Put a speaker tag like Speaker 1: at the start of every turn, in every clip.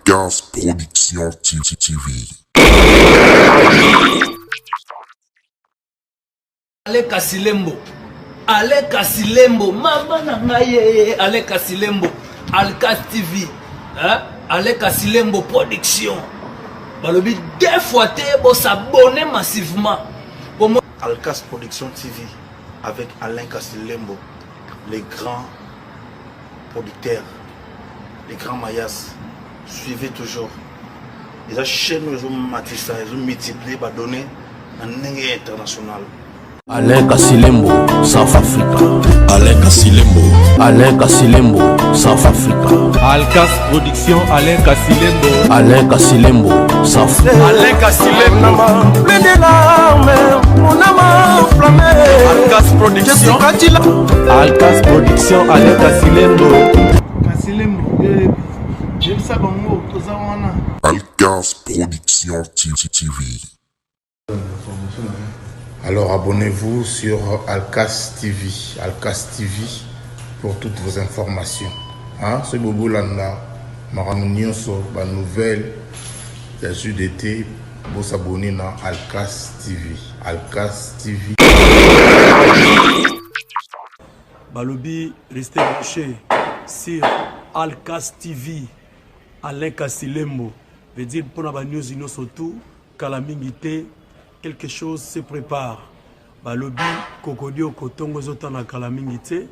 Speaker 1: Alcas Production TV.
Speaker 2: Aleka Silembo, Aleka Silembo, Mama Nangaye, Aleka Silembo, Alcas TV, Aleka Silembo Production. Balobi deux fois pour s'abonner massivement.
Speaker 3: Alcas Production TV avec Alain Kassilembo, les grands producteurs, les grands mayas. Suivez toujours. Les chaînes ils ont matissé, ils ont multiplié, donné un niveau international.
Speaker 4: Alain Kassilembo, South Africa.
Speaker 1: Alain Kassilembo.
Speaker 4: Alain Kassilembo, South Africa.
Speaker 5: Alcas Production, Alain Kassilembo.
Speaker 4: Alain Kassilembo, South Africa.
Speaker 5: Alain Kassilembo.
Speaker 6: Plein de larmes, mon âme enflammée.
Speaker 5: Alcas Production.
Speaker 4: Alcas Production, Alain Kassilembo.
Speaker 6: Kassilembo, j'aime ça bon mot, tout ça on a.
Speaker 1: Alcas Production TV.
Speaker 7: Alors abonnez-vous sur Alcas TV, Alcas TV pour toutes vos informations. Ce bobo landa, maramounion sur la nouvelle, la suite d'été, vous s'abonner dans Alcas TV, Alcas TV.
Speaker 5: Balobi, restez branchés sur Alcas TV, Alain Kassilembo. Veut dire pour la news surtout, calamité. Quelque chose se prépare. Balobi, Kokodio, Kotongo, Zotana, Kalamingite.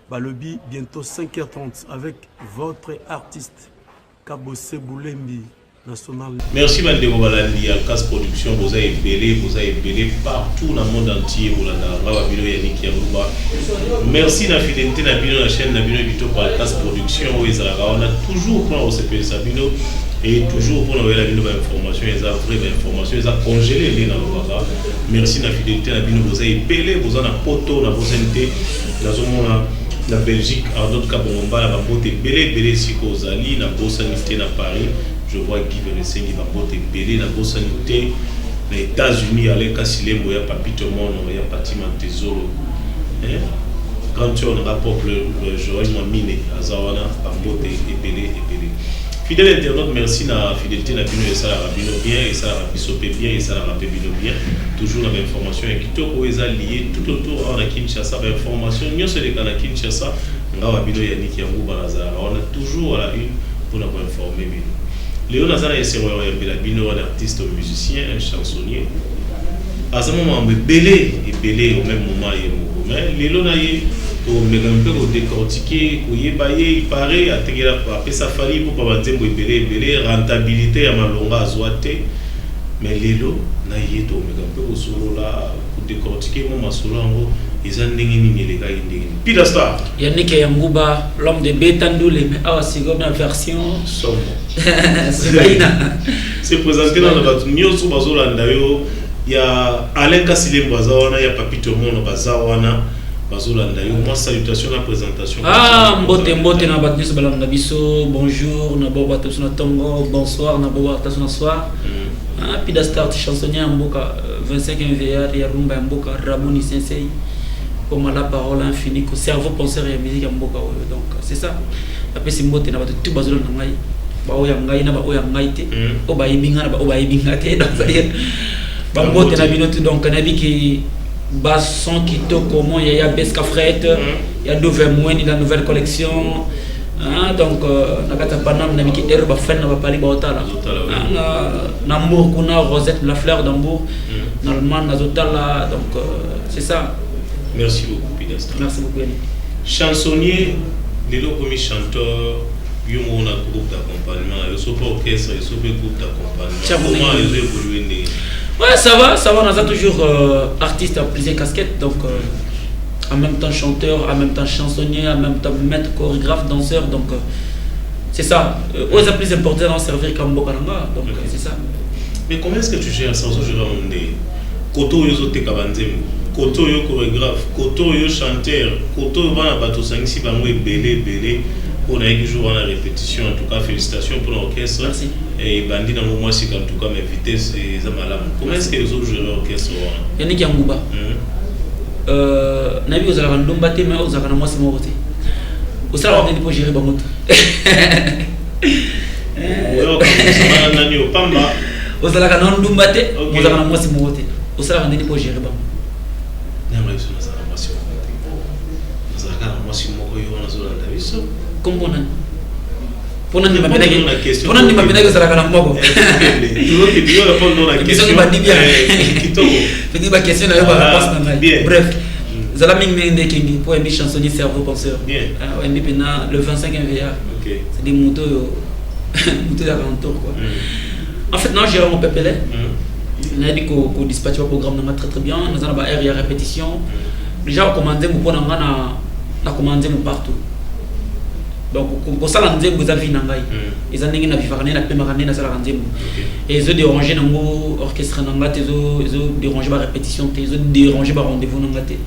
Speaker 5: Balobi, bientôt 5h30 avec votre artiste, Kabose Boulembi, national.
Speaker 8: Merci, Bandego Balandi, Alcas Production. Vous avez belé partout dans le monde entier. Merci, la fidélité, la chaîne, la Alcas Production. On a toujours pour OCP Sabino. Et toujours pour nous avoir la information, les vraies informations, les congelés les dans le bas. Merci de la fidélité, vous avez belé, vous en avez poto, vous avez la Belgique, en d'autres cas, vous avez belé, si vous allez, la bonne sanité à Paris. Je vois Guy Veressing, il va voter belé, la bonne sanité. Les États-Unis, Alain Kassilembo, il y a Papito Mono, il y a Patima Tesoro. Quand tu as un rapport, le Joël Mamine, Azawana, Bambote, et belé. Fidèle internaute, merci na fidélité na bino et ça la rabino bien et ça la rapisopé bien et ça la rapébino bien. Toujours la même information et qui te est lié tout autour à Kinshasa, information nous c'est les cas à Kinshasa, nga rabino Yannick Yangou Banazara. On a toujours à la une pour nous informer bino. Léon Nazara est sérieux un bino un artiste, un musicien, un chansonnier. À ce moment belé au même moment il est mais Léon naïe au décortiquer, il paraît à sa famille pour pas belé rentabilité à malonga azoate mais lelo na yeto au solo là pour décortiquer mon solo en ils ont les gars Pida Star
Speaker 9: Yannick Yangouba l'homme de Bétandoulé mais c'est comme la version
Speaker 8: sombre c'est présenté dans la news sur Bazolanda il y a Alain Kassilembo Bazawana il y a Papito Mono Bazawana moi salutation la présentation.
Speaker 9: Mbote na batnis balanga biso bonjour na boba na tongo bonsoir na boba na soir. Pida Star chansonnier mboka 25e VR ya rumba mboka Ramoni Sensei comme la parole infinie que cerveau penseur et musique mboka donc c'est ça. Après c'est mbote na batu bazolo na ngai ba oya ngai na ba oya ngai te o ba ibinga na ba o ba ibinga te donc ça dire ba mbote na bino donc na bi ki Basson qui toque comment il y a Beska Fret, il y a Dovermoine dans la nouvelle collection. Donc, nakata panam nami ki herba fen na bapali baotala. Nambour kuna Rosette la fleur d'Ambour. Normalement nazotala donc c'est ça.
Speaker 8: Merci beaucoup Pidastra.
Speaker 9: Merci beaucoup Yannick.
Speaker 8: Chansonnier, les premiers chanteurs, il y a un groupe d'accompagnement, il y a un orchestre, il y a un groupe d'accompagnement. Comment ils ont évolué?
Speaker 9: Ouais, ça va, on a toujours artiste à plusieurs casquettes, donc en même temps chanteur, en même temps chansonnier, en même temps maître, chorégraphe, danseur, donc c'est ça. Où est le plus important d'en servir comme Bokaranga, donc c'est ça.
Speaker 8: Mais comment est-ce que tu gères ça? Je vais Koto yo te kabanzem, Koto yo chorégraphe, Koto yo chanteur, Koto yo bana bato sangisi bango belé. On a toujours la répétition, en tout cas félicitations pour l'orchestre.
Speaker 9: Merci.
Speaker 8: Et Bandi dans le mois c'est en tout cas mes vitesses et Zamalam. Comment est-ce que les autres joueurs l'orchestre?
Speaker 9: Yannick Yangouba. Nabi aux Arandumba te mais aux Aranamo c'est mon côté. Au salon on est pour gérer Bamoto. ozalaka na ndumba te ozalaka na mwasi moko te osalaka ndeni po gérer bango kombo nani mpona ndima mpenaki ozalaka na moko soki bandi bien fedi baquestion na yo baréponse na ngai bref zala mingi nde ekengi mpo yembi chansonnier cerveau penseur oyembi mpena le 25 VA c'est des moto oyo moto ezaka ntour quoi. En fait, non, j'ai mon PPL. On a dit qu'on dispatche le programme très bien. Nous avons une répétition. Déjà, on a commandé mon point commandé partout. Donc, on s'est rendu aux avis nangai. Ils ont dit na vivarné na pemarné na sala rendu. Et ils ont dérangé nango orchestre nangai, ils ont dérangé ma répétition, ils ont dérangé ma rendez-vous nangai.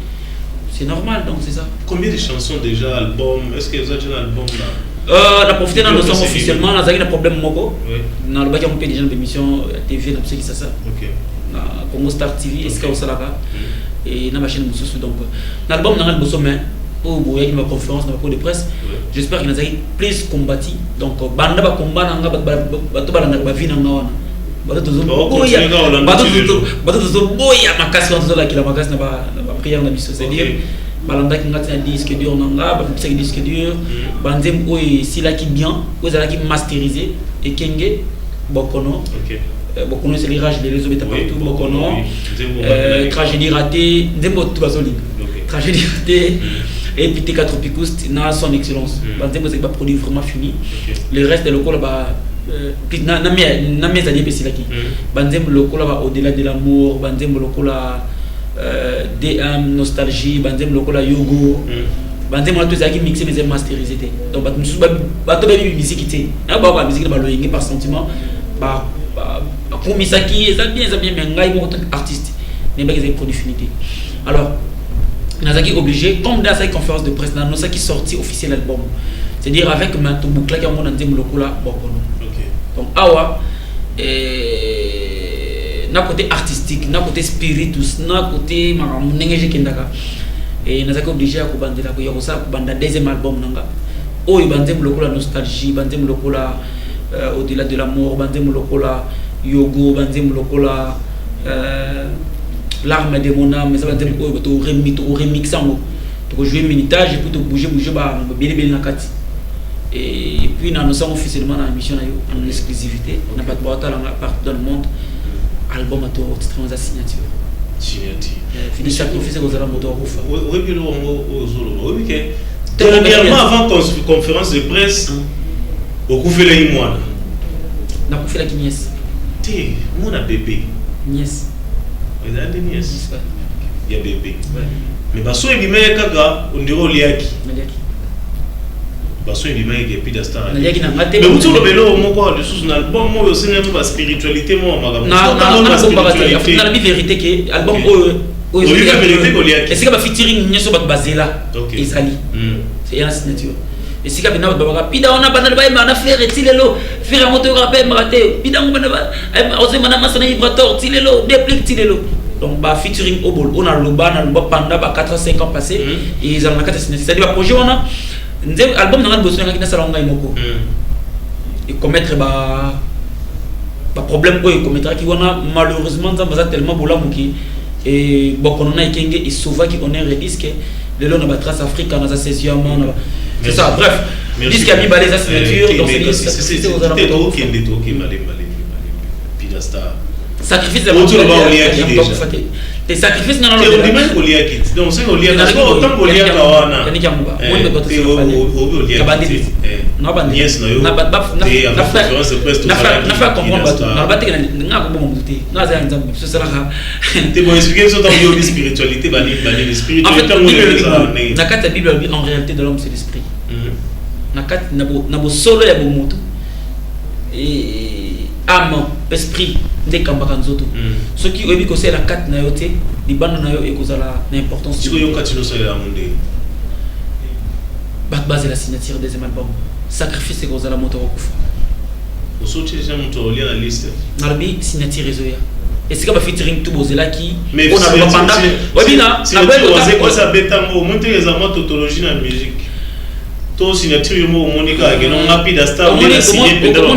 Speaker 9: C'est normal, donc c'est ça.
Speaker 8: Combien de chansons déjà, albums? Est-ce que vous avez un album là?
Speaker 9: On a profité dans nos sons officiellement, on a un problème moko. On a déjà une émission TV, on a qui ça. On a Congo Star TV, est-ce qu'il y a Salaka et on a ma chaîne Moussou. Donc, l'album on a un beau sommet. Pour une conférence, dans le de presse, j'espère qu'il y a plus combattu. Donc, banda ba combat nanga bato balanda ba vina ngana. Bato zo boya makasi on zo la kila makasi na ba prière na biso, c'est-à-dire balanda ki ngati na disque dur nanga ba pisa disque dur banzem oy sila ki bien ozala ki masterisé et kenge bokono. Bokono c'est l'irage des réseaux partout bokono tragédie ratée nzembo tout bazoli tragédie ratée et puis T4 Tropicoust na son excellence banzembo c'est pas produit vraiment fini le reste des locaux là-bas na mes années c'est là qui banzembo locaux là au-delà de l'amour banzembo locaux là DM nostalgie banzembo locaux là yogo banzembo là tout ça qui mixé mais masterisé donc bato baby musique té na ba musique ba loyenge par sentiment ba pour Misaki ça bien mais ngai mo artiste mais ba des produits finis alors Nazaki obligé comme dans cette conférence de presse dans ça qui sorti officiel album c'est-à-dire avec Mato Boukla qui a mon andem lokola bokono donc awa na côté artistique na côté spiritus na côté mamunenge kendaka et Nazaki obligé à kubandela ko yoko ça banda deuxième album nanga o bandem lokola nostalgie bandem lokola au-delà de l'amour bandem lokola yogo bandem lokola l'arme de mon âme mais ça va dire que tu remix en haut tu jouer minitage et puis tu bouger bah bien na kati et puis nous sommes officiellement dans l'émission en exclusivité on n'a pas de boîte partout dans le monde album à toi titre dans signature fini sacrifice aux alentours de Rufa
Speaker 8: oui bien oui que dernièrement avant conférence de presse au coup fait la moi
Speaker 9: na coup fait la nièce
Speaker 8: té mon a bébé
Speaker 9: nièce
Speaker 8: il y a des nièces il y a bébé mais baso ebimé kaka ondiro liaki baso ebimé ke pida star
Speaker 9: liaki na ngate
Speaker 8: mais vous le belo moko de sous album mo aussi na ba spiritualité mo maga
Speaker 9: na la vérité que album o
Speaker 8: la vérité ko liaki
Speaker 9: est-ce que ba featuring nyeso ba bazela ezali c'est une signature et si kabina ba pida ona bana ba ma na faire tilelo faire moto rappel maraté pida mo bana ba ose mana masana vibrator tilelo déplique tilelo donc ba featuring au bol on a le panda ba 4 5 ans passés et ils ont la carte signature c'est-à-dire projet on a album na bosso na salon ngai moko et commettre ba problème ko commettre qui on a malheureusement ça va tellement bola muki et bokono na ikenge et souvent qui on est redisque le long na ba trace afrique na za 16e c'est ça bref disque a mis balé sa signature donc c'est aux alentours
Speaker 8: qui malé pida star
Speaker 9: sacrifice de l'autre et sacrifice non
Speaker 8: le dimanche au liaki donc c'est au liaki autant au liaki wana
Speaker 9: yani kiamuba wende ko to kabandi na bandi
Speaker 8: yes na yo
Speaker 9: na
Speaker 8: conférence de presse tout ça
Speaker 9: na fa comprendre bato na bate nga ko bon muté na za nzambe ce sera
Speaker 8: te bon expliquer ça dans la spiritualité bani spiritualité
Speaker 9: na kata bible en réalité de l'homme c'est l'esprit na kata na bo solo ya bo mutu et âme esprit des kambaka nzoto ce qui obi ko c'est la carte na yote di bande na yo e kozala na importance
Speaker 8: tu yo katino so ya monde
Speaker 9: back base la signature des albums sacrifice ko kozala moto okufa
Speaker 8: o soche ja moto li na liste
Speaker 9: na bi signature ezoya et c'est comme featuring tout bozela qui
Speaker 8: on a le pendant obi na belle quoi ça betango monter les amours tautologie na musique to signature mo monika ke non rapide star on a signé pendant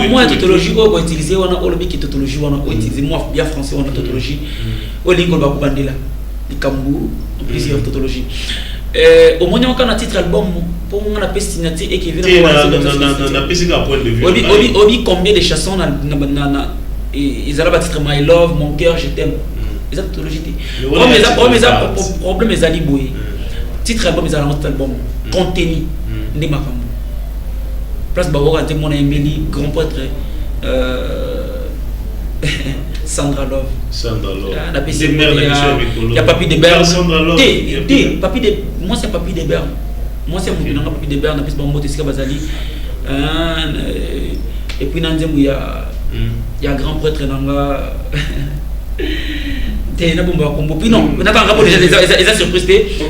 Speaker 9: moi tautologie on va utiliser on a olobi qui tautologie on a utiliser moi bien français on a tautologie o lingo ba kubandela ikambu plusieurs tautologies au moins on a titre album pour on a peste signature et qui vient
Speaker 8: na peste à point de vue
Speaker 9: obi combien de chansons na ils allaient titre My Love mon cœur je t'aime les tautologie problème les aliboué titre album ils allaient album contenu de makambo place bawoka te mona embeli grand prêtre Sandra Love la PC il y a Papi de Berne Papi de moi c'est Papi de Berne moi c'est mon Papi de Berne na PC bombo tesika bazali et puis dans il y a grand prêtre nanga na bomba combo puis non on attend rapport déjà les surprise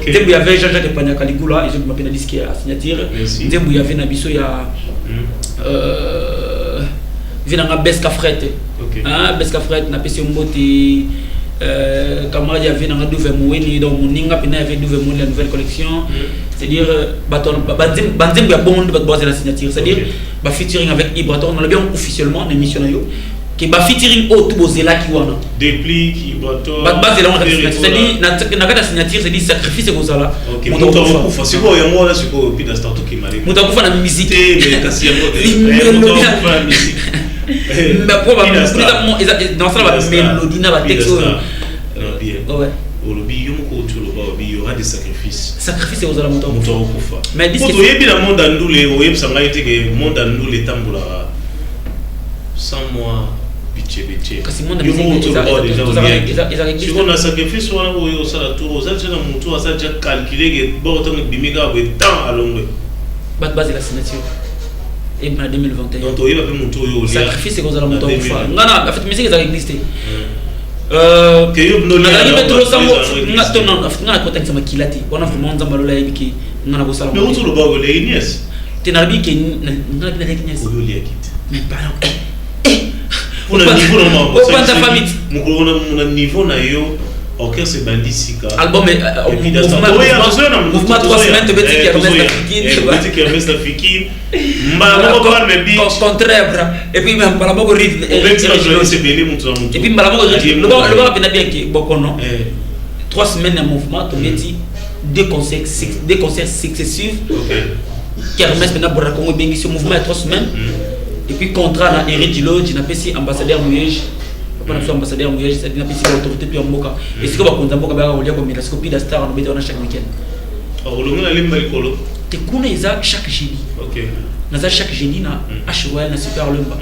Speaker 9: il y avait Jean-Jacques Pania Caligula et je m'appelle disque à signature il y avait Nabiso il y a venanga Beska Fret Beska Fret na PC Mboti camarade il y avait nanga Douve Moweni donc moninga pena il y avait Douve Moweni la nouvelle collection c'est-à-dire banzem ya bon de base la signature c'est-à-dire ba featuring avec Ibraton on l'a bien officiellement en émission yo qui va featuring au tout bozela qui wana
Speaker 8: dépli qui bateau
Speaker 9: base là on a c'est-à-dire na kata signature c'est dit sacrifice ko zala
Speaker 8: moto kufa siko ya moi là siko pida start to kimali
Speaker 9: moto kufa na musique
Speaker 8: mais kasi ya moto kufa na musique
Speaker 9: mais probablement dans ça la mélodie na ba texte
Speaker 8: bien
Speaker 9: ouais
Speaker 8: olobi yo moko tu lo ba bi yo a des sacrifices
Speaker 9: ko zala moto
Speaker 8: kufa
Speaker 9: mais
Speaker 8: disque to yebi na monde andule o yebsa ngai te ke monde andule tambola sans moi
Speaker 9: kasi monde
Speaker 8: si on a sacrifice wana oyo sala tour aux agents mutu asa déjà calculer que bon temps bimika be temps à longue
Speaker 9: base la signature et en 2021
Speaker 8: donc il va faire mutu oyo
Speaker 9: sacrifice ko zala moto kufa ngana en fait musique ça existe
Speaker 8: que yo no
Speaker 9: na libe trop sango ngato non afina ko tangi sama kilati wana vraiment nzamba lola yibiki ngana ko sala
Speaker 8: mais utu lo bago le Ignace
Speaker 9: tenabi ke na na Ignace
Speaker 8: oyo li akite
Speaker 9: mais par
Speaker 8: pour le niveau normal
Speaker 9: au point de famille
Speaker 8: mon niveau na yo aucun c'est bandit sika
Speaker 9: album mouvement 3 semaines de petit qui remet la fiki mbala moko par me bi contraire et puis même mbala moko rive et puis mbala moko rive le ba bien qui bokono 3 semaines de mouvement to meti deux concerts successifs qui remet maintenant pour Congo bengi ce mouvement 3 semaines. Et puis contrat na Eric Lodge na pesi ambassadeur Mouyej pas na ambassadeur Mouyej c'est na pesi autorité puis mboka et ce que ba konza mboka ba olia ko microscopie da star on beta na chaque week-end
Speaker 8: le monde aller malikolo
Speaker 9: te kuna isa chaque jeudi
Speaker 8: OK
Speaker 9: na za chaque jeudi na HOL na super lumba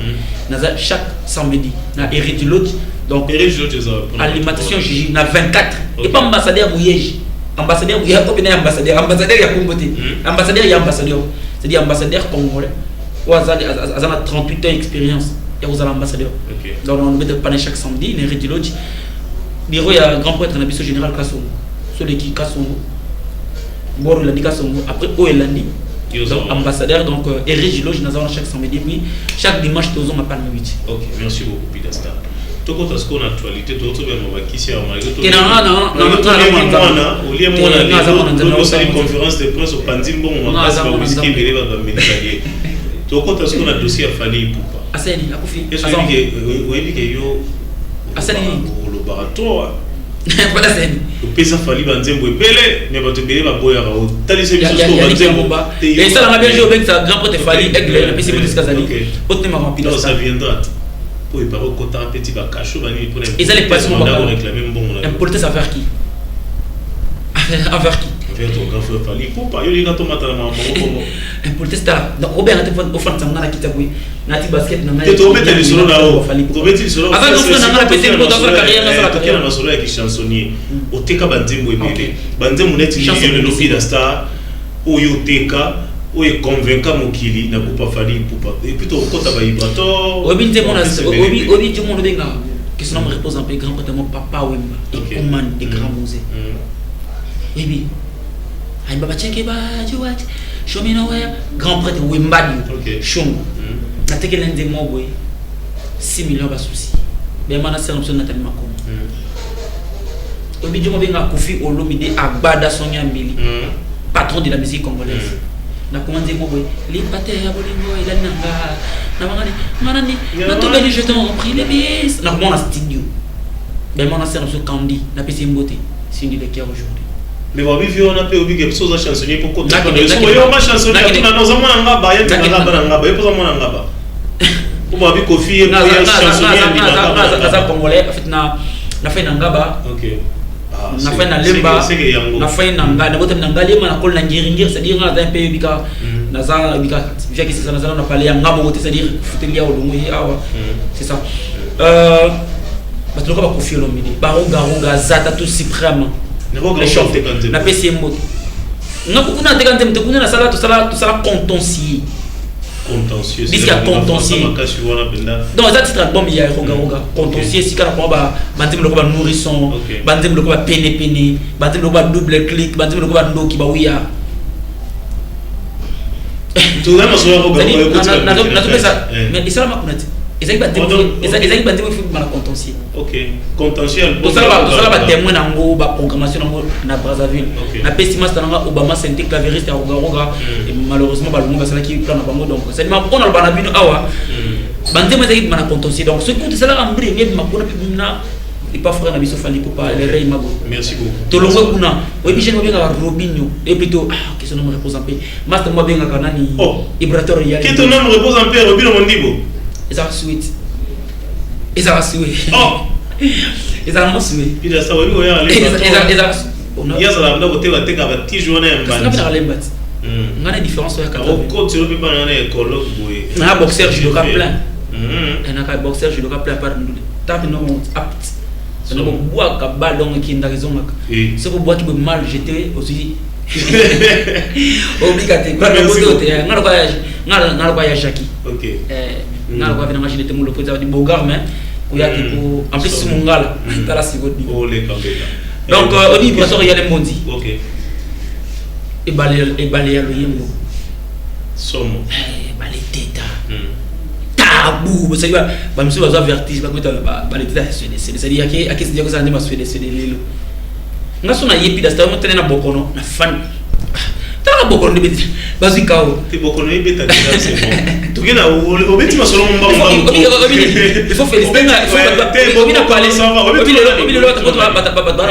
Speaker 9: na za chaque samedi na Eric Lodge donc
Speaker 8: Eric Lodge
Speaker 9: alimentation jeudi na 24 et pas ambassadeur Mouyej ambassadeur Mouyej ko bina ambassadeur ya Kombote ambassadeur ya ambassadeur c'est-à-dire ambassadeur congolais Azana 38 ans d'expérience et vous allez ambassadeur. Donc on met de paner chaque samedi, il est rédiloge. Il y a un grand prêtre Nabiso général Kassongo. Celui qui Kassongo. Bon il a dit Kassongo. Après où il a dit. Donc ambassadeur donc Eric Loge nous avons chaque samedi puis chaque dimanche nous avons appel 8.
Speaker 8: OK, merci beaucoup Pidasta. Toko tasko na actualité to to bien mobaki si ya mario to. Non, conférence de presse au Pandimbo on va passer au whisky bele ba médicalier. Toko tasko na dossier a fallu poupa.
Speaker 9: Asani akufi.
Speaker 8: Est-ce que yo
Speaker 9: Asani
Speaker 8: au laboratoire.
Speaker 9: Voilà c'est.
Speaker 8: Le pesa fallu banzembo ebele mais ba to bele ba boya ra o tali se biso ko banzembo.
Speaker 9: Et ça la bien joué avec ça grand prêtre fallu aigle puis c'est pour Kazali. Autre ma rapide
Speaker 8: ça viendra. Pour y parler au côté un petit bacacho bani pour
Speaker 9: ils allaient passer mon
Speaker 8: mandat réclamer bon
Speaker 9: un politique à faire qui envers qui
Speaker 8: envers ton grand frère Fali pour pas yo li gato mata na maman
Speaker 9: un politique là donc au bien au fond ça na kitabu na ti basket na
Speaker 8: tu to mettre le solo là haut tu mettre le solo
Speaker 9: avant donc na péter dans sa carrière dans sa
Speaker 8: carrière na solo avec chansonnier au teka banzembo ebele banzembo neti le lobby da star o yo teka ou est convaincant mokili na coupa Fali poupa et plutôt kota ba ibrato
Speaker 9: obi nzemo na obi du monde benga qui se nomme repose un peu grand prêtre mon papa Wemba et Oman et grand musée obi ay baba cheke ba jiwat shomi na waya grand prêtre Wemba di shongo na tekele nzemo boy 6 millions ba souci be mana sermon na tellement comme obi du monde benga Kofi Olomide Agbada Sonia Mbili patron de la musique congolaise na commandé mo boy li paté ya bolingo ila nanga na mangani manani na to beli je t'en prie les bis na mon studio ben mon ancien sur Candy na PC Mbote c'est une de qui aujourd'hui
Speaker 8: mais va vivre on a peu obligé chose à chansonnier pour côté on ma chansonnier na nos amana ngaba ya ngaba ya pour amana ngaba pour va vivre Kofi et chansonnier
Speaker 9: na za congolais en fait na fait ngaba
Speaker 8: OK
Speaker 9: na fait na lemba na fait na ngaba na botem na ngalema na kol na ngiringir c'est-à-dire na un peu bika na za bika via que c'est ça na parler ya ngaba c'est-à-dire futelia olongo awa c'est ça parce que ba Kofi Olomide ba ronga zata tout suprême na PC Mbote na kuna tekante mte kuna na sala to sala contentieux disque contentieux donc ça titre album il y a ronga contentieux si kana ko ba bantim lo ko ba nourrisson bantim lo ko ba pene bantim lo ko ba double clic bantim lo ko ba ndoki ba wiya
Speaker 8: tu na so ronga
Speaker 9: na to pesa mais isala makunati ezali bandim il faut ba contentieux
Speaker 8: OK contentieux
Speaker 9: to sala ba témoin nango ba programmation nango na Brazzaville na pesima stananga Obama Santé clavieriste ronga et malheureusement ba longa sala ki plan na bango donc c'est ma on a bana bino awa bandim ezali ba contentieux donc ce que sala ambri ngi makuna bimna et pas frère na biso fali ko pas les rey mago
Speaker 8: merci beaucoup
Speaker 9: to longo kuna o bi jeno benga Robinho et plutôt que son nom repose en paix master mo benga kanani Ibrator ya
Speaker 8: que ton nom repose en paix Robinho Mondibo
Speaker 9: Ezara sweet. Oh. Ezara mo sweet.
Speaker 8: Ida sa wali oya ale.
Speaker 9: Ezara.
Speaker 8: Ya sa la bote ba teka ba ti journée mbandi.
Speaker 9: Ngana na lembat. Ngana différence ya 80.
Speaker 8: O ko tiro pe ba na école boy.
Speaker 9: Na boxeur judoka plein. Na ka boxeur judoka plein par ndule. Tape no apt. Na bo boa ka ballon ki ndarizon ngaka. Ce ko boa ki be mal jeté aussi. Obligaté. Ngana ko ya Jackie.
Speaker 8: OK.
Speaker 9: Na kwa vina machine temu le poza di bogar mais kuya ki ko en plus mongala tala sigo di
Speaker 8: oh les
Speaker 9: donc on dit professeur Yale Mondi
Speaker 8: OK
Speaker 9: et balé ya lo yembo
Speaker 8: somo
Speaker 9: balé teta tabou ça va ba monsieur va vertige ba kweta balé teta c'est dire que akisi dia ko ça ndima swede lelo ngasona yepi da sta mo tena bokono na fan tala bokono de beti bazikao
Speaker 8: ti bokono e beta c'est bon tu gena o beti masolo mba il faut féliciter il faut bien parler ça va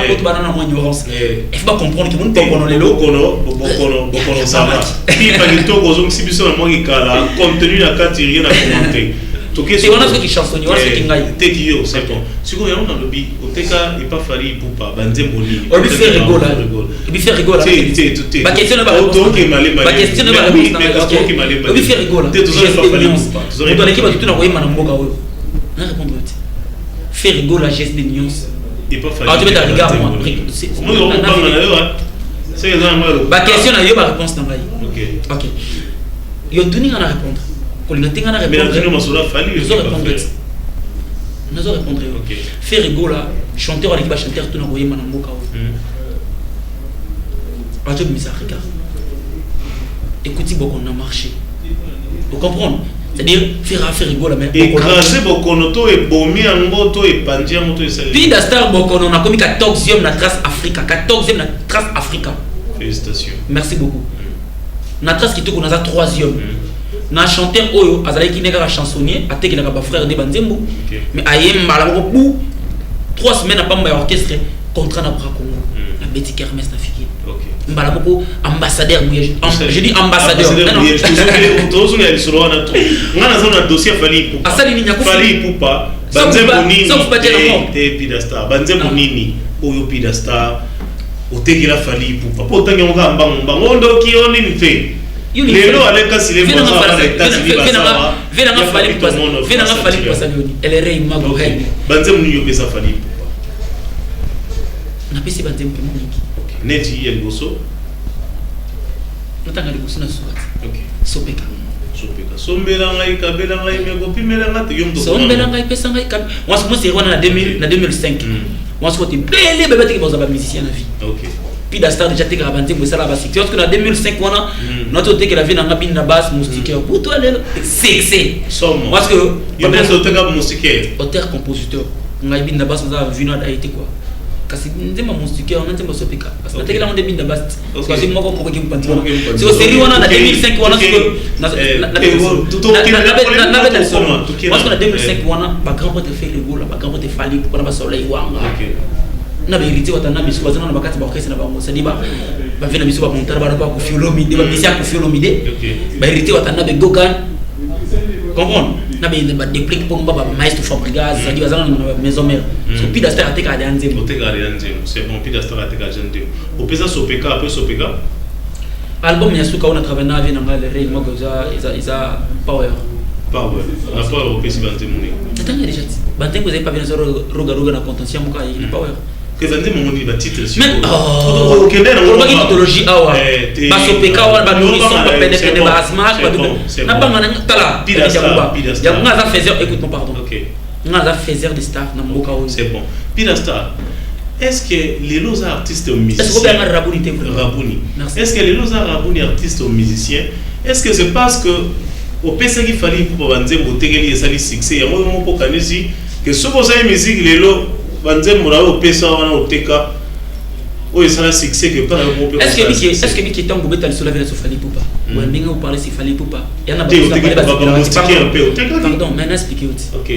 Speaker 8: il faut banana mo ignorance il faut pas comprendre que mon bokono lelo bokono ça va puis pas du tout aux hommes si biso mo kala contenu na kati rien à commenter
Speaker 9: et on a ce qui chansonne on a ce qui ngai
Speaker 8: te qui yo c'est bon siko yo na lobi oteka e pas fali pupa banzembo ni
Speaker 9: on lui fait rigoler ba question ba
Speaker 8: auto ke male
Speaker 9: ba question ba on lui fait rigoler
Speaker 8: te tous pas fali pupa
Speaker 9: on doit l'équipe tout na koyema na mboka oyo na répondre fait rigoler geste de nuance
Speaker 8: et pas fali
Speaker 9: ah tu mets ta regard moi
Speaker 8: c'est ça
Speaker 9: ba question na yo ba réponse na ngai
Speaker 8: OK
Speaker 9: yo tuni na répondre mais
Speaker 8: nous
Speaker 9: répondre faire rigoler chanteur avec ba chanteur tout na koyema na mboka oyo tu me ça regarde écoutez beaucoup on a marché vous comprenez c'est-à-dire faire rigoler mais
Speaker 8: écraser bokonoto et bomber en moto et pandia moto et ça
Speaker 9: Pida Star bokono na komi 14e na Trace Africa 14e na Trace Africa
Speaker 8: félicitations
Speaker 9: merci beaucoup na Trace qui toko na za 3e na chanteur oyo azali ki neka chansonnier ateki na ba frère de Banzembo mais ayemba la beaucoup 3 semaines à pamba orchestre contrat na bras Congo na Betty Kermes na fiki mbala beaucoup ambassadeur je dis ambassadeur
Speaker 8: tous on est sur on a tout ngana zona dossier fali pupa Banzembo nini te Pida Star Banzembo nini oyo Pida Star oteki la fali pupa potanga ngamba ngondo ki oni ni fe lelo aleka silembo
Speaker 9: vena fali pasalioni elle rey mago hen
Speaker 8: Banzembo nini yo pesa fali pupa
Speaker 9: na pesi Banzembo pe moniki
Speaker 8: neti ya liboso
Speaker 9: natanga liboso na sukat sopeka
Speaker 8: sombela ngai kabela ngai meko pimela ngate yom to
Speaker 9: sombela ngai pesa ngai kab moi ce c'est na 2005 moi ce côté bele bébé qui boza ba musicien na vie Pida Star déjà teka Banzembo ça la ba section parce que na 2005 wana notre teka la vie na ngabine na basse moustiquaire pour toi c'est
Speaker 8: somme
Speaker 9: parce que
Speaker 8: yo pense teka moustiquaire
Speaker 9: auteur compositeur ngai bin na basse na vu na Haïti quoi kasi nzema monstiqueur on nzema sopeka parce que natekela onde binda bast parce que moko moko kimpanti wana c'est série wana na 2005 wana parce que na 2005 wana ba grand pote fait le goal ba grand pote fali pour na soleil wanga na vérité watana biso bazana na bakati ba orchestre na bango ça dit ba vena biso ba montar ba ko fiolomide ba bisia ko fiolomide ba vérité watana be gogan comprendre na be ba déplique pour ba maestro fabrigas ça dit bazana na maison mère so Pidastar ateka ali anzemo
Speaker 8: c'est bon Pidastar ateka anzemo au pesa sopeka après sopeka
Speaker 9: album ya suka on a travaillé na vie na le rey moko za power la power au pesa banzemo ni attends déjà banzemo vous avez pas bien sur roga na contention moko il power
Speaker 8: que banzemo moni ba titre sur
Speaker 9: ok ben on va mythologie awa ba sopeka wa ba nourrisson ba pede ba asma na banga na tala
Speaker 8: Pidastar
Speaker 9: ya nga za faiseur écoute-moi pardon OK nga za faiseur de staff na mboka o
Speaker 8: c'est bon Pidastar est-ce que les lots artistes musiciens
Speaker 9: est-ce que
Speaker 8: est-ce que les lots artistes musiciens est-ce que c'est parce que au pesa qui fallait pour banzemo tegeli esali succès ya mo ko kanisi que ce que ça musique les lots banzemo ra au pesa wana oteka o esala succès que par mo pe
Speaker 9: est-ce que Miki tango betal sur la vela sofali poupa ou mbinga ou parler si fali poupa ya na pardon maintenant expliquer
Speaker 8: OK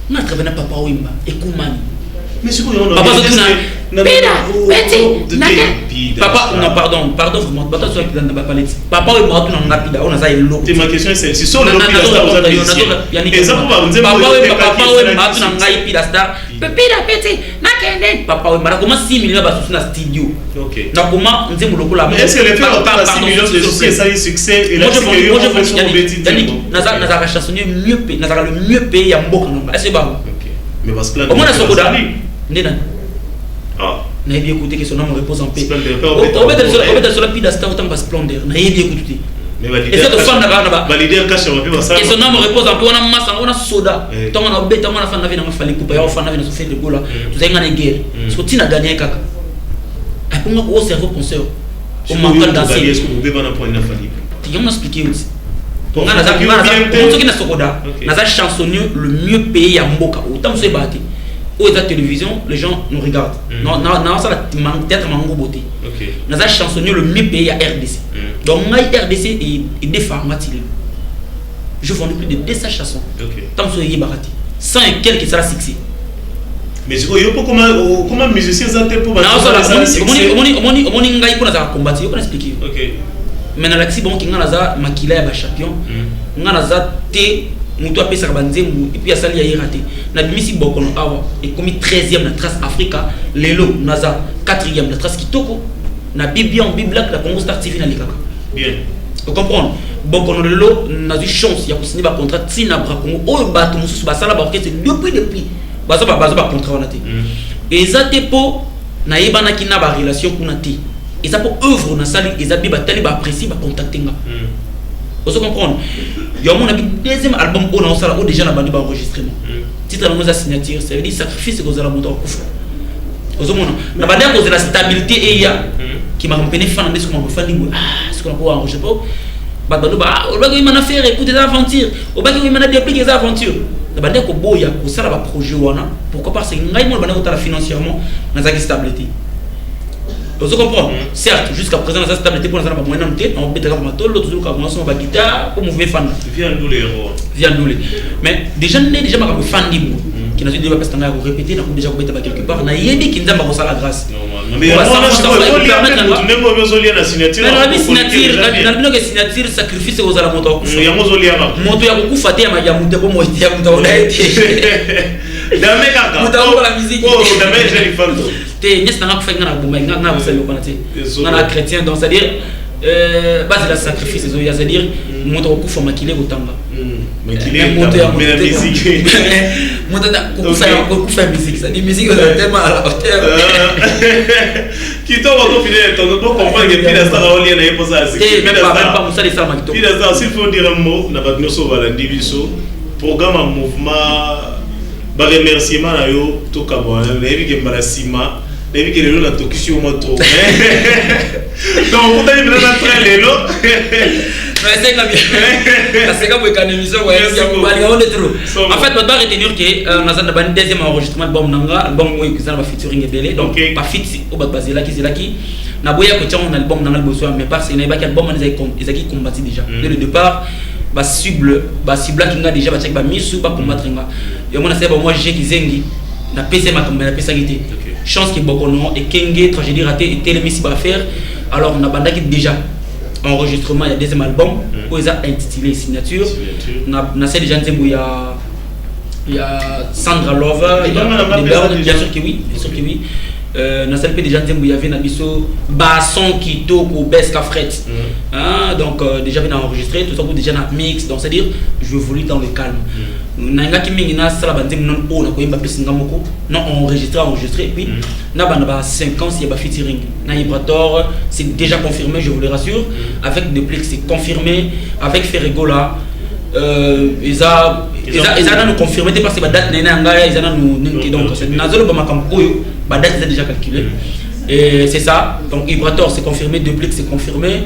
Speaker 9: na travailler na papa wimba ekumani
Speaker 8: mais c'est quoi
Speaker 9: papa pardon vraiment papa soit qui dans parler papa oui moi tout na ngapida on a ça elo
Speaker 8: ma question est celle-ci sur le Pidastar vous avez
Speaker 9: papa oui ma tout na ngai Pidastar pepida petit nakende papa oui mara comment 6 millions ba na studio
Speaker 8: OK
Speaker 9: na comment nzemu lokola
Speaker 8: est-ce que le fait de 6 millions de succès ça succès et là c'est que yo
Speaker 9: na za chansonnier mieux payé na za le mieux payé ya mboka ngamba est-ce ba
Speaker 8: OK mais parce que là
Speaker 9: comment na sokoda ndena na bien écouter que son nom repose en paix on va sur la Pidastar autant pas splendeur na bien écouter
Speaker 8: mais valider cash on va ça
Speaker 9: et son nom repose en paix on a massa on a soda tant on a bête on a fan na vie na fali coupa ya fan na vie na so fait de gola tu sais ngana guerre parce que tu n'as gagné kaka a pour moi au cerveau penseur au manque danser
Speaker 8: est-ce que vous beba na point na fali
Speaker 9: tu vas m'expliquer aussi ngana za on qui na sokoda na za chansonnier le mieux payé ya mboka autant se battre aux télévision les gens nous regardent non ça peut-être mango beauté
Speaker 8: OK
Speaker 9: nous avons chansonnier le mieux payé à RDC donc RDC et des pharmacies je vends plus de 200 chansons
Speaker 8: OK
Speaker 9: tant que y barati 100 et quelques ça succès
Speaker 8: mais c'est comment musicien ça te pour
Speaker 9: non ça on ngai pour na combattre yo pour expliquer
Speaker 8: OK
Speaker 9: mais na laxi bon ki ngana za makila ya ba champion ngana za te mutu apesa banzemu et puis asali ya raté na bimisi bokono awa et comme 13e na trace Africa lelo naza 4e na trace kitoko na bibian biblack la Congo Star TV na likaka
Speaker 8: bien
Speaker 9: vous comprenez bokono lelo na eu chance ya ko signer ba contrat tina bra Congo o bato mususu basala ba orchestre depuis baza ba contrat wana te et ça te po na yebana ki na ba relation kuna te et ça pour œuvre na sali et ça bi ba tali ba apprécier ba contacter nga vous comprenez il y a mon deuxième album on a ça déjà na bandi ba enregistrement titre na signature ça veut dire sacrifice que vous allez monter au coup vous comprenez na bandi cause de la stabilité et il y a qui m'a empêché fan de ce qu'on fait ce qu'on peut enregistrer ba au bas il m'a faire écouter des aventures au bas il m'a dépliquer des aventures na bandi ko boya ko ça ba projet wana pourquoi parce que ngai mo bandi ko tala financièrement na za stabilité. Vous comprenez? Certes, jusqu'à présent, la stabilité pour nous avoir moins de tête, on peut avoir tout l'autre jour comme on va guitare pour mouvement fan.
Speaker 8: Viens nous les héros.
Speaker 9: Viens nous les. Mais déjà ma comme fan libre qui n'a pas parce qu'on a répété, on a déjà répété quelque part, on a yébi qui nous a pas la grâce.
Speaker 8: Mais on la signature.
Speaker 9: La signature sacrifice aux ala moto. Moto ya kukufa te ya muté pour moi ya muto na été.
Speaker 8: Dame kaka.
Speaker 9: Muto la musique.
Speaker 8: Oh, dame j'ai les fans.
Speaker 9: Te nyes na ngakufanya ngana bomba ngana busali obanati. Ngana chrétien donc c'est à dire base la sacrifice c'est-à-dire moto kukufa makile kutanga.
Speaker 8: Makile moto ya musique.
Speaker 9: Moto na kukufa musique, ça dit musique tellement à la hauteur.
Speaker 8: Qui tombe au final ton comprendre que Pidastar a lié na pour ça.
Speaker 9: Et même pas musali ça makito.
Speaker 8: Pidastar s'il faut dire un mot na ba gnoso bala ndibiso programme en mouvement ba remerciement na yo to kabona na yiki mbala sima na yiki lelo na tokisio mo trop. Donc on a bien na très lelo.
Speaker 9: c'est comme bien. C'est comme une émission, ouais. En fait, on doit retenir que on a un deuxième enregistrement de Bom Nanga, album où ils ont featuring et belé. Donc, pas fit au bas basé là qui. Na boya ko tiens on album Nanga le besoin, mais parce qu'il n'y a pas qu'album ils ont combattu déjà. Dès le départ, bah cible qui n'a déjà check misu ba combattre nga. Et moi na c'est moi j'ai qui na PC ma comme na PC qui chance que Bokono et Kenge tragédie ratée et télémissi va faire. Alors on a banda qui déjà enregistrement il y a deuxième album où ils a intitulé signature. Na c'est déjà il y a Sandra Lover, il y a bien sûr que oui, na salpe déjà il y avait na biso basson qui toque au best fret. Donc déjà bien enregistré tout ça pour déjà na mix, donc c'est à dire je voulais dans le calme. Nanga ki mingi na sala banzem non o na ko yemba pesinga moko non enregistré puis na bana 5 ans il y a featuring na Ibrator c'est déjà confirmé, je vous le rassure, avec Deplex c'est confirmé, avec Ferregola ils ont nous confirmé parce que la date ils ont nous donc c'est nazolo ba makambo la date est déjà calculée et c'est ça. Donc Ibrator c'est confirmé, Deplex c'est confirmé,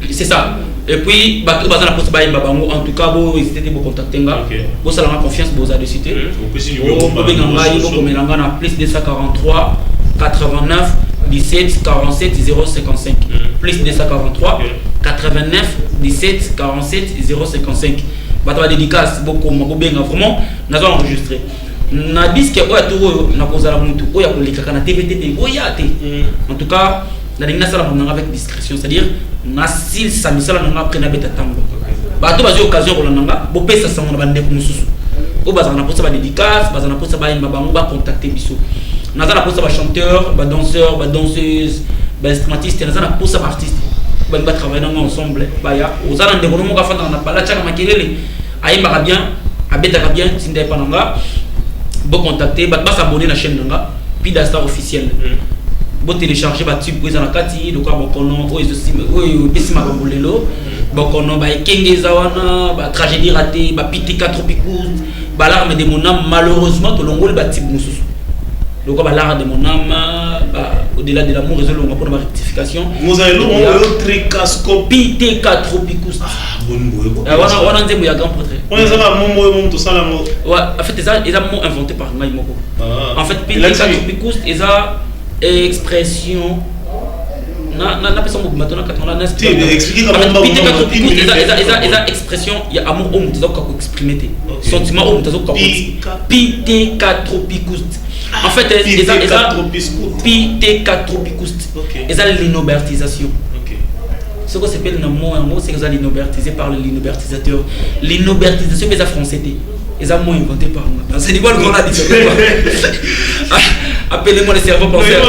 Speaker 9: c'est ça. Et puis bateau bazana poste ba babango en tout cas vous hésitez de contacter nga vous ça la confiance vous a décidé vous benga il faut melanga na plus 243 89 17 47 055 plus 243 89 17 47 055 bateau ba dédicace beaucoup mako benga vraiment na zo enregistrer na disque oya to na kozala mutu oya koleka na TVT oya te en tout cas na dinga sala monanga avec discrétion, c'est-à-dire na sil samisala nanga après na beta tango bato bazi occasion ko nanga bo pesa sango na bande ko mususu o bazana posa ba dédicace bazana posa ba yimba bango ba contacter biso nazana posa ba chanteur ba danseur ba danseuse ba instrumentiste nazana posa ba artiste ba travailler ensemble ba ya ozana ndeko mo ka fanda na bala chaka makelele ayimba bien abeta ka bien tinde pa nanga bo contacter ba s'abonner na chaîne nanga Pida Star officiel. Bo télécharger ba tube pour na kati donc Bokono o o pesima bambolelo Bokono ba Kenge zawana ba tragédie ratée ba Pitika Tropicous ba larme de mon âme malheureusement to longol ba tube mususu donc ba larme de mon âme au-delà de l'amour réseau longa pour ma rectification
Speaker 8: vous avez le tricascopie
Speaker 9: Pitika Tropicous
Speaker 8: bon
Speaker 9: wana nzembo ya grand portrait
Speaker 8: on les a mon to sala mo
Speaker 9: ouais en fait ils ont mot inventé par Ngai Moko en fait Pitika Tropicous ils a expression na personne beaucoup maintenant quand on a
Speaker 8: expliquer comment
Speaker 9: eza expression il y a amour homme tazoko ko exprimer sentiment homme tazoko ko Pitika Tropicous en fait eza Pitika Tropicous eza l'inobertisation ce qu'on s'appelle le mot c'est que ça l'inobertisé par l'inobertisateur l'inobertisation c'est français ils ont inventé par moi c'est du bon qu'on a dit appelez-moi le cerveau penseur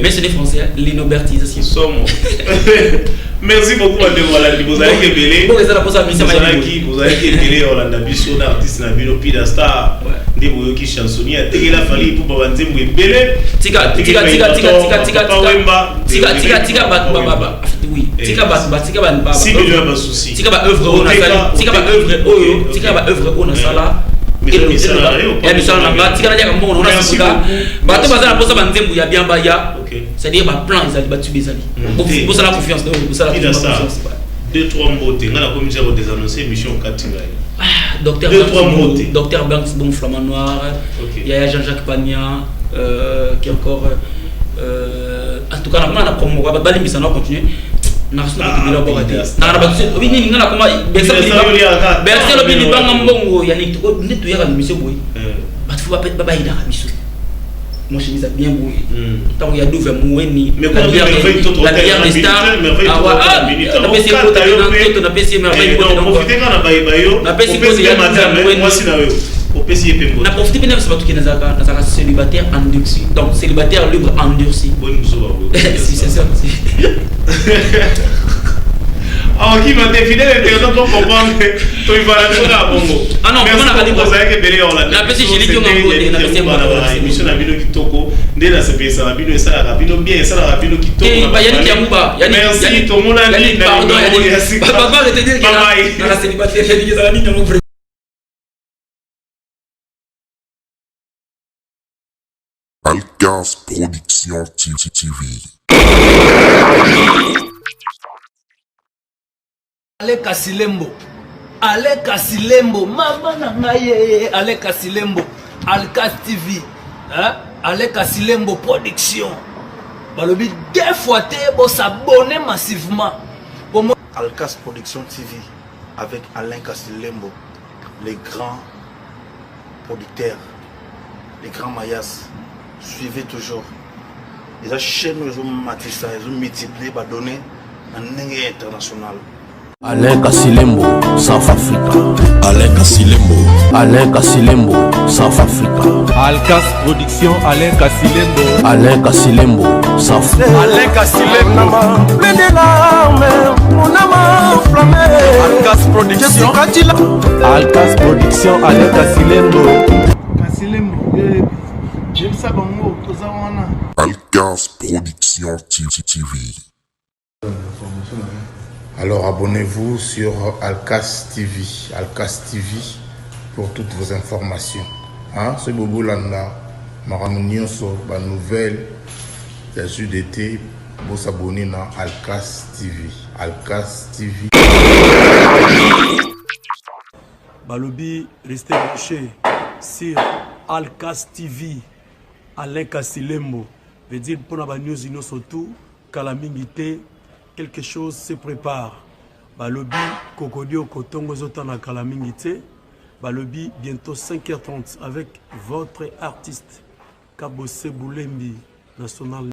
Speaker 9: mais c'est des français l'inobertisation
Speaker 8: merci beaucoup à voilà vous avez belé
Speaker 9: vous
Speaker 8: avez belé Orlando Bisso artiste na bino Pida Star ndi boyo ki chansonnier atekela fali pour babanzembo belé
Speaker 9: tika baba oui tika ba
Speaker 8: si millions ba souci
Speaker 9: tika ba œuvre on a sala tika ba œuvre on a sala c'est-à-dire ba plan ils ba tuber zali pour ça la confiance
Speaker 8: deux trois mots nga la commission va désannoncer mission Katinga
Speaker 9: docteur Banks bon flamand noir il y a Jean-Jacques Pagna qui encore en tout cas on a comme on va balimbisa na continuer na sala ko bila bogati na ba tse obi ni ngala kuma besa lo bini banga mbongo ya ni to netu ya ka mission boy ba tu ba ba ida ka mission moi je dis ça bien boy tant il y a douve moueni
Speaker 8: mais quand la
Speaker 9: bière des stars na pesi ko ta na pesi merveille ko
Speaker 8: na bayo
Speaker 9: na pesi ko ya
Speaker 8: moi si na yo
Speaker 9: na profiter bien parce que nazaka célibataire endurci donc célibataire libre endurci si c'est ça
Speaker 8: alors qui m'a défini les gens pour comprendre to ivana na bongo
Speaker 9: ah non comment on a dit
Speaker 8: vous avez belé Orlando
Speaker 9: na pesi jili ko ngoko na pesi
Speaker 8: émission na bino kitoko nde na sepesa na bino esa la bino bien esa la bino kitoko
Speaker 9: ba yani kiamuba yani
Speaker 8: merci to mona ni
Speaker 9: pardon yani papa te dire que na célibataire yani ça ni nyango
Speaker 1: Alcas Production TV.
Speaker 2: Ale Kasilembo. Ale Kasilembo. Maman nangaye. Ale Kasilembo. Alkas TV. Ale Kasilembo Production. Balobi deux fois pour s'abonner massivement.
Speaker 3: Alkas Production TV avec Alain Kasilembo, les grands producteurs, les grands mayas. Suivez toujours. Les chaînes ils ont matissé, ils ont multiplié, donné un international.
Speaker 4: Alain Kasilembo, South Africa.
Speaker 1: Alain Kasilembo.
Speaker 4: Alain Kasilembo, South Africa.
Speaker 10: Alkas Production, Alain Kasilembo.
Speaker 4: Alain Kasilembo, South Africa.
Speaker 10: Alain Kasilembo. Alkas Production. Alkas Production, Alain Kasilembo.
Speaker 6: Kasilembo, j'aime ça, bango, tozawana.
Speaker 1: Alkas Production TV.
Speaker 7: Alors abonnez-vous sur Alkas TV. Alkas TV pour toutes vos informations. Ce bobo landa, maramunioso, ba nouvelle, la d'été, vous s'abonner dans Alkas TV. Alkas TV.
Speaker 5: Balobi, restez branchés sur Alkas TV. Alain Kasilembo. Veut dire pour la news surtout, Kalamingité, quelque chose se prépare. Balobi, Kokodio, Kotongo, Zotana, Kalamingité. Balobi, bientôt 5h30 avec votre artiste Kabose Boulembi, national.